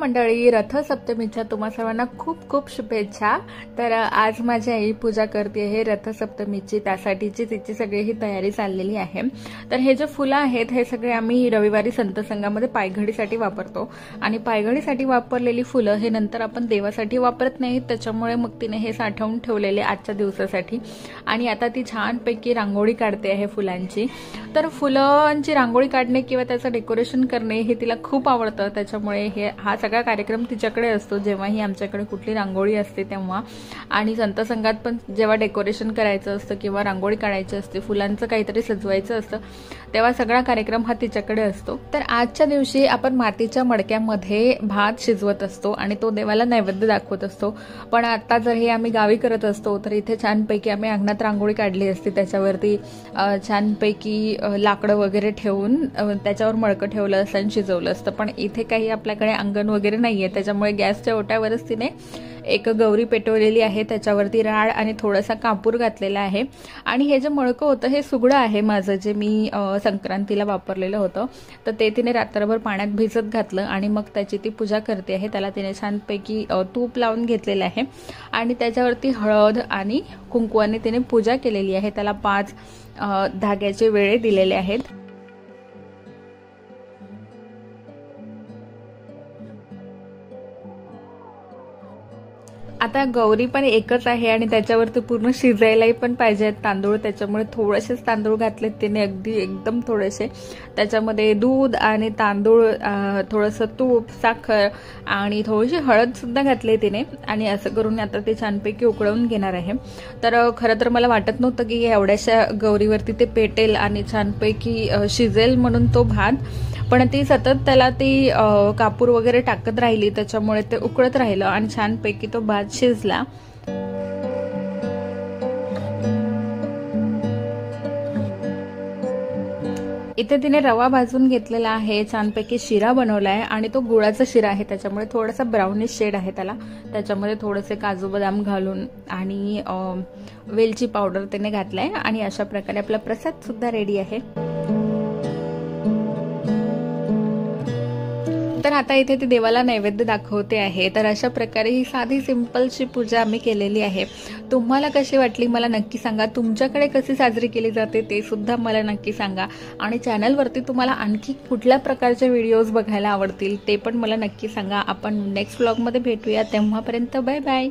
मंडळी, रथसप्तमीच्या तुम्हा सर्वांना खूप खूप शुभेच्छा। तर आज माझी आई पूजा करते आहे रथसप्तमीची, त्यासाठीची तिची सगळी ही तयारी चाललेली आहे। तर हे जे फुलं आहेत हे सगळे आम्ही रविवारी संत संघामध्ये पायघडीसाठी वापरतो आणि पायघडीसाठी वापरलेली फुलं हे नंतर आपण देवासाठी वापरत नाही, त्याच्यामुळे मग तिने हे साठवून ठेवलेले आजच्या दिवसासाठी। आणि आता ती छानपैकी रांगोळी काढते आहे फुलांची। तर फुलांची रांगोळी काढणे किंवा त्याचं डेकोरेशन करणे हे तिला खूप आवडतं, त्याच्यामुळे हा सगळा कार्यक्रम तिच्याकडे असतो जेव्हाही आमच्याकडे कुठली रांगोळी असते तेव्हा। आणि संत संघात पण जेव्हा डेकोरेशन करायचं असतं किंवा रांगोळी काढायची असते, फुलांचं काहीतरी सजवायचं असतं, तेव्हा सगळा कार्यक्रम हा तिच्याकडे असतो। तर आजच्या दिवशी आपण मातीच्या मडक्यामध्ये भात शिजवत असतो आणि तो देवाला नैवेद्य दाखवत असतो। पण आता जर हे आम्ही गावी करत असतो तर इथे छानपैकी आम्ही अंगणात रांगोळी काढली असते, त्याच्यावरती छानपैकी लाकडं वगैरे ठेवून त्याच्यावर मडकं ठेवलं असतं आणि शिजवलं असतं। पण इथे काही आपल्याकडे अंगण वगैरे नाहीये, त्याच्यामुळे गॅसच्या ओट्यावरच तिने एक गौरी पेटवलेली आहे, त्याच्यावरती राळ आणि थोडासा कापूर घातलेला आहे। आणि हे जे मडकं होतं हे सुगडं आहे माझं, जे मी संक्रांतीला वापरलेलं होतं, तर ते तिने रात्रभर पाण्यात भिजत घातलं आणि मग त्याची ती पूजा करते आहे। त्याला तिने छानपैकी तूप लावून घेतलेलं आहे आणि त्याच्यावरती हळद आणि कुंकवाने तिने पूजा केलेली आहे। त्याला 5 धाग्याचे वेळे दिलेले आहेत। आता गौरी पण एकच आहे आणि त्याच्यावरती पूर्ण शिजायलाही पण पाहिजेत तांदूळ, त्याच्यामुळे थोडेसेच तांदूळ घातलेत तिने, अगदी एकदम थोडेसे। त्याच्यामध्ये दूध आणि तांदूळ, थोडंसं तूप, साखर आणि थोडीशी हळद सुद्धा घातली तिने आणि असं करून आता ते छानपैकी उकळवून घेणार आहे। तर खरं तर मला वाटत नव्हतं की एवढ्याशा गौरीवरती ते पेटेल आणि छानपैकी शिजेल म्हणून तो भात, पण ती सतत त्याला ती कापूर वगैरे टाकत राहिली, त्याच्यामुळे ते उकळत राहिलं आणि छानपैकी तो भात शिजला। इथे तिने रवा भाजून घेतलेला आहे, छानपैकी शिरा बनवलाय आणि तो गुळाचा शिरा आहे, त्याच्यामुळे थोडासा ब्राउनिश शेड आहे त्याला। त्याच्यामध्ये थोडेसे काजू बदाम घालून आणि वेलची पावडर तिने घातलाय आणि अशा प्रकारे आपला प्रसाद सुद्धा रेडी आहे। तर आता इथे ती देवाला नैवेद्य दाखवते आहे। तर अशा प्रकारे ही साधी सिंपलशी पूजा आम्ही केलेली आहे। तुम्हाला कशी वाटली मला नक्की सांगा, तुमच्याकडे कशी साजरी केली जाते ते सुद्धा मला नक्की सांगा आणि चॅनलवरती तुम्हाला आणखी कुठल्या प्रकारचे व्हिडिओज बघायला आवडतील ते पण मला नक्की सांगा। आपण नेक्स्ट व्लॉगमध्ये भेटूया, तेव्हापर्यंत बाय बाय।